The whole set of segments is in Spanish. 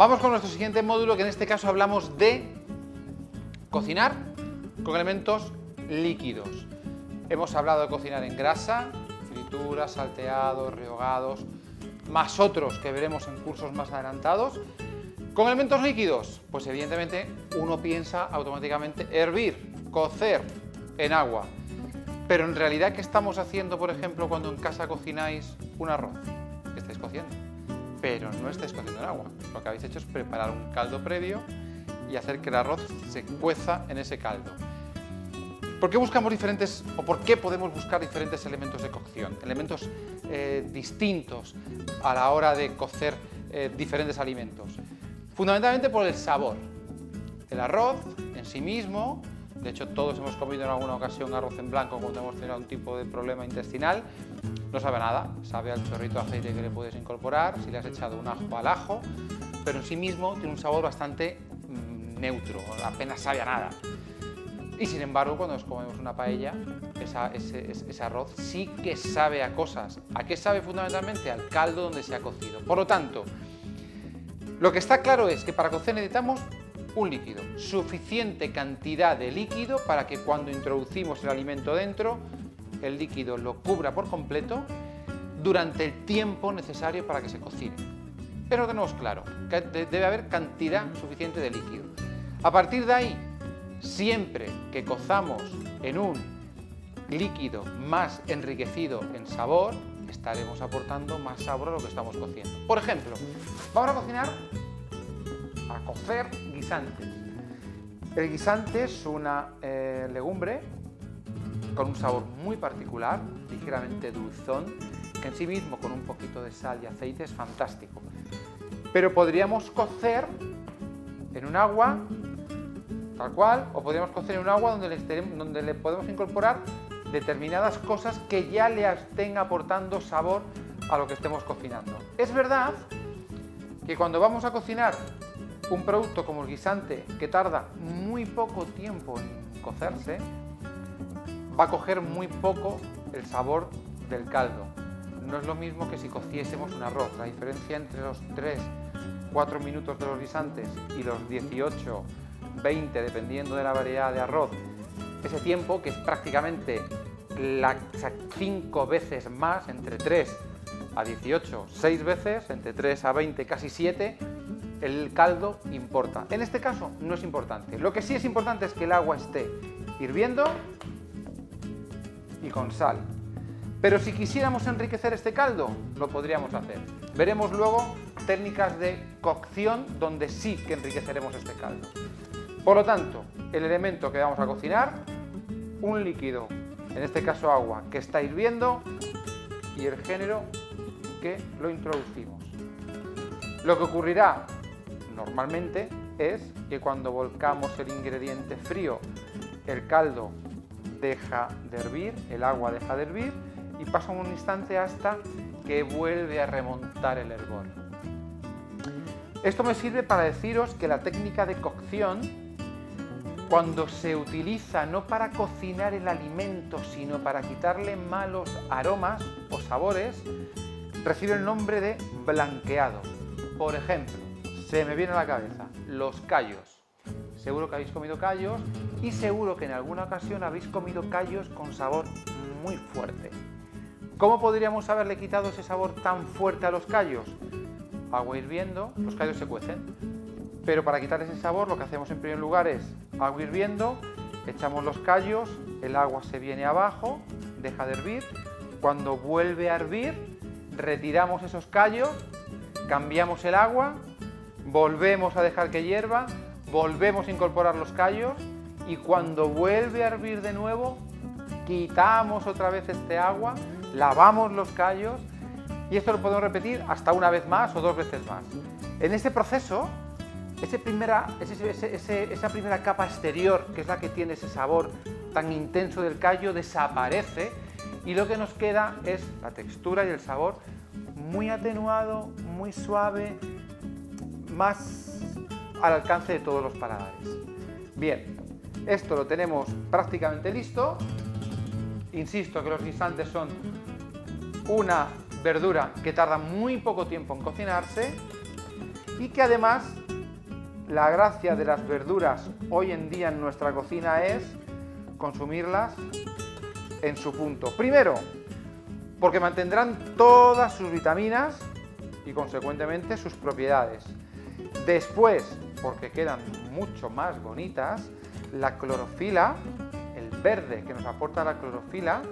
Vamos con nuestro siguiente módulo, que en este caso hablamos de cocinar con elementos líquidos. Hemos hablado de cocinar en grasa, frituras, salteados, rehogados, más otros que veremos en cursos más adelantados. Con elementos líquidos, pues evidentemente uno piensa automáticamente hervir, cocer en agua. Pero en realidad, ¿qué estamos haciendo, por ejemplo, cuando en casa cocináis un arroz? Estáis cociendo, pero no estáis cociendo en agua. Lo que habéis hecho es preparar un caldo previo y hacer que el arroz se cueza en ese caldo. ¿Por qué buscamos diferentes, o por qué podemos buscar diferentes elementos de cocción? Elementos distintos a la hora de cocer diferentes alimentos. Fundamentalmente por el sabor. El arroz en sí mismo, de hecho todos hemos comido en alguna ocasión arroz en blanco cuando hemos tenido algún tipo de problema intestinal, no sabe a nada, sabe al chorrito de aceite que le puedes incorporar, si le has echado un ajo al ajo, pero en sí mismo tiene un sabor bastante neutro, apenas sabe a nada. Y sin embargo, cuando nos comemos una paella, ese arroz sí que sabe a cosas. ¿A qué sabe fundamentalmente? Al caldo donde se ha cocido. Por lo tanto, lo que está claro es que para cocer necesitamos un líquido, suficiente cantidad de líquido para que cuando introducimos el alimento dentro, el líquido lo cubra por completo durante el tiempo necesario para que se cocine. Pero tenemos claro que debe haber cantidad suficiente de líquido. A partir de ahí, siempre que cozamos en un líquido más enriquecido en sabor, estaremos aportando más sabor a lo que estamos cociendo. Por ejemplo, vamos a cocer guisantes. El guisante es una legumbre con un sabor muy particular, ligeramente dulzón, que en sí mismo con un poquito de sal y aceite es fantástico. Pero podríamos cocer en un agua tal cual, o podríamos cocer en un agua donde le podemos incorporar determinadas cosas que ya le estén aportando sabor a lo que estemos cocinando. Es verdad que cuando vamos a cocinar un producto como el guisante, que tarda muy poco tiempo en cocerse, va a coger muy poco el sabor del caldo. No es lo mismo que si cociésemos un arroz. La diferencia entre los 3-4 minutos de los guisantes y los 18-20, dependiendo de la variedad de arroz, ese tiempo, que es prácticamente 5 veces más, entre 3 a 18, 6 veces, entre 3 a 20, casi 7, el caldo importa. En este caso no es importante. Lo que sí es importante es que el agua esté hirviendo y con sal. Pero si quisiéramos enriquecer este caldo, lo podríamos hacer. Veremos luego técnicas de cocción donde sí que enriqueceremos este caldo. Por lo tanto, el elemento que vamos a cocinar, un líquido, en este caso agua, que está hirviendo, y el género que lo introducimos. Lo que ocurrirá normalmente es que cuando volcamos el ingrediente frío, el caldo deja de hervir, el agua deja de hervir y pasa un instante hasta que vuelve a remontar el hervor. Esto me sirve para deciros que la técnica de cocción, cuando se utiliza no para cocinar el alimento, sino para quitarle malos aromas o sabores, recibe el nombre de blanqueado. Por ejemplo, se me viene a la cabeza los callos. Seguro que habéis comido callos y seguro que en alguna ocasión habéis comido callos con sabor muy fuerte. ¿Cómo podríamos haberle quitado ese sabor tan fuerte a los callos? Agua hirviendo, los callos se cuecen. Pero para quitar ese sabor, lo que hacemos en primer lugar es agua hirviendo, echamos los callos, el agua se viene abajo, deja de hervir. Cuando vuelve a hervir, retiramos esos callos, cambiamos el agua, volvemos a dejar que hierva, volvemos a incorporar los callos y cuando vuelve a hervir de nuevo, quitamos otra vez este agua, lavamos los callos y esto lo podemos repetir hasta una vez más o 2 veces más. En este proceso, esa primera capa exterior, que es la que tiene ese sabor tan intenso del callo, desaparece y lo que nos queda es la textura y el sabor muy atenuado, muy suave, más al alcance de todos los paladares. Bien, esto lo tenemos prácticamente listo. Insisto que los guisantes son una verdura que tarda muy poco tiempo en cocinarse y que además la gracia de las verduras hoy en día en nuestra cocina es consumirlas en su punto. Primero, porque mantendrán todas sus vitaminas y consecuentemente sus propiedades. Después, porque quedan mucho más bonitas, la clorofila, el verde que nos aporta la clorofila,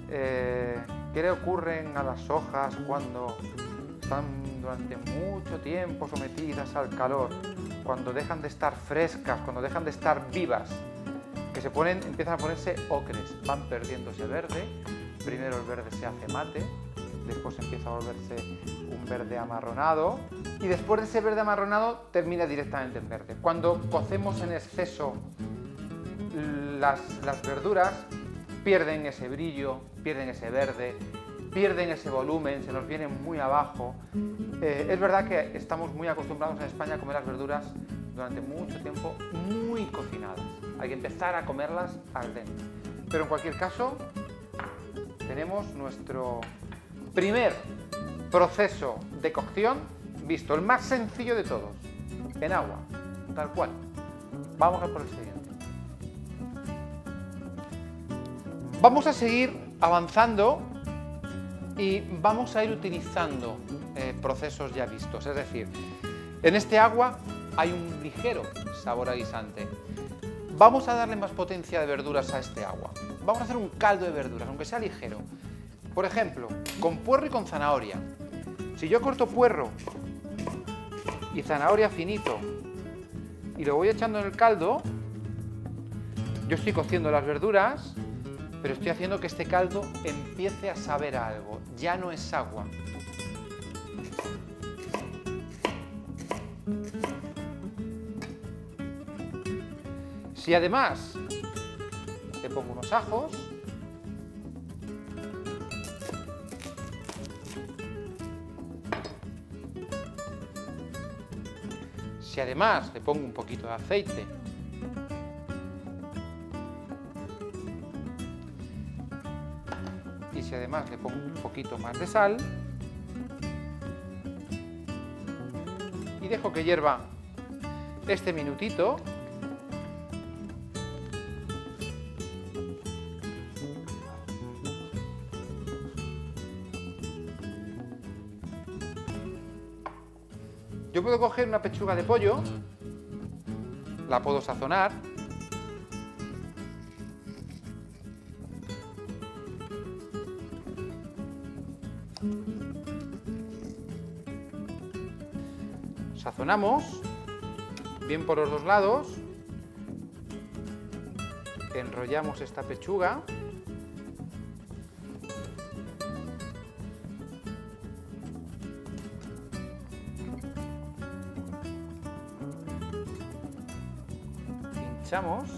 ¿qué le ocurren a las hojas cuando están durante mucho tiempo sometidas al calor? Cuando dejan de estar frescas, cuando dejan de estar vivas, que empiezan a ponerse ocres, van perdiendo ese verde. Primero el verde se hace mate, después empieza a volverse un verde amarronado y después de ese verde amarronado termina directamente en verde. Cuando cocemos en exceso las verduras, pierden ese brillo, pierden ese verde, pierden ese volumen, se nos vienen muy abajo. Es verdad que estamos muy acostumbrados en España a comer las verduras durante mucho tiempo muy cocinadas. Hay que empezar a comerlas al dente. Pero en cualquier caso, tenemos nuestro primer proceso de cocción visto, el más sencillo de todos, en agua, tal cual. Vamos a por el siguiente. Vamos a seguir avanzando y vamos a ir utilizando procesos ya vistos, es decir, en este agua hay un ligero sabor a guisante. Vamos a darle más potencia de verduras a este agua. Vamos a hacer un caldo de verduras, aunque sea ligero. Por ejemplo, con puerro y con zanahoria. Si yo corto puerro y zanahoria finito y lo voy echando en el caldo, yo estoy cociendo las verduras, pero estoy haciendo que este caldo empiece a saber a algo. Ya no es agua. Si además le pongo unos ajos, si además le pongo un poquito de aceite, y si además le pongo un poquito más de sal, y dejo que hierva este minutito, yo puedo coger una pechuga de pollo, la puedo sazonar, sazonamos bien por los dos lados, enrollamos esta pechuga, pinchamos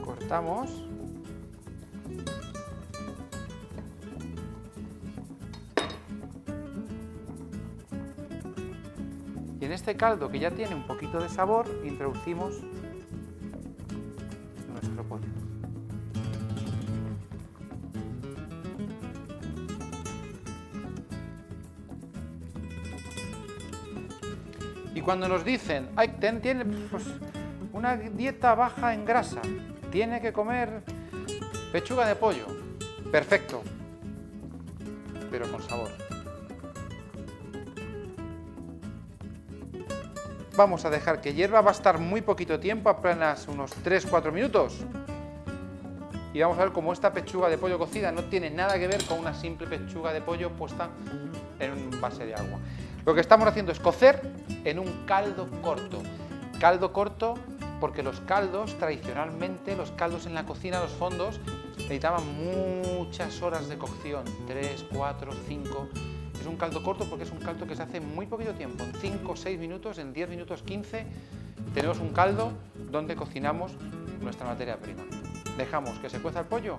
cortamos y en este caldo que ya tiene un poquito de sabor introducimos nuestro pollo. Y cuando nos dicen, tiene pues, una dieta baja en grasa, tiene que comer pechuga de pollo, perfecto, pero con sabor. Vamos a dejar que hierva, va a estar muy poquito tiempo, apenas unos 3-4 minutos. Y vamos a ver cómo esta pechuga de pollo cocida no tiene nada que ver con una simple pechuga de pollo puesta en un base de agua. Lo que estamos haciendo es cocer en un caldo corto. Caldo corto porque los caldos, tradicionalmente, los caldos en la cocina, los fondos, necesitaban muchas horas de cocción, 3, 4, 5. Es un caldo corto porque es un caldo que se hace en muy poquito tiempo, en 5 o 6 minutos, en 10 minutos 15, tenemos un caldo donde cocinamos nuestra materia prima. Dejamos que se cueza el pollo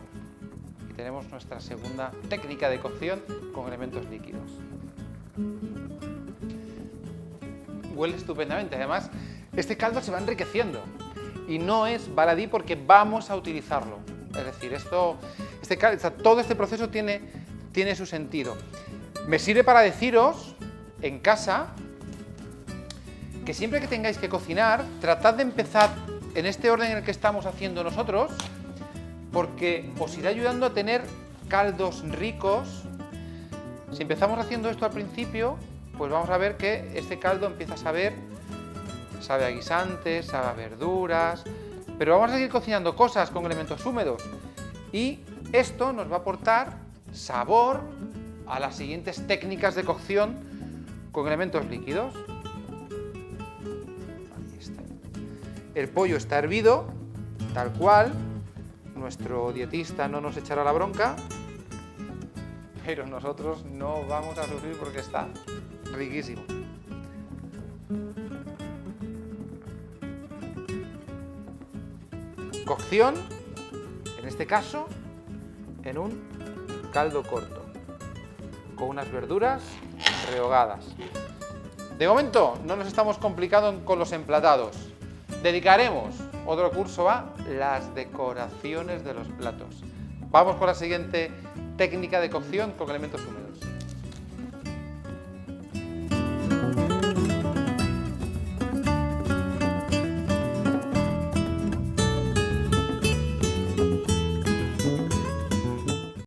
y tenemos nuestra segunda técnica de cocción con elementos líquidos. Huele estupendamente, además este caldo se va enriqueciendo. y no es baladí porque vamos a utilizarlo. Es decir, todo este proceso tiene su sentido. Me sirve para deciros en casa que siempre que tengáis que cocinar, tratad de empezar en este orden en el que estamos haciendo nosotros, porque os irá ayudando a tener caldos ricos. Si empezamos haciendo esto al principio, pues vamos a ver que este caldo empieza a sabe a guisantes, sabe a verduras, pero vamos a seguir cocinando cosas con elementos húmedos y esto nos va a aportar sabor a las siguientes técnicas de cocción con elementos líquidos. Ahí está. El pollo está hervido, tal cual. Nuestro dietista no nos echará la bronca, pero nosotros no vamos a sufrir porque está riquísimo. Cocción, en este caso, en un caldo corto, con unas verduras rehogadas. De momento no nos estamos complicando con los emplatados. Dedicaremos otro curso a las decoraciones de los platos. Vamos con la siguiente técnica de cocción con elementos húmedos.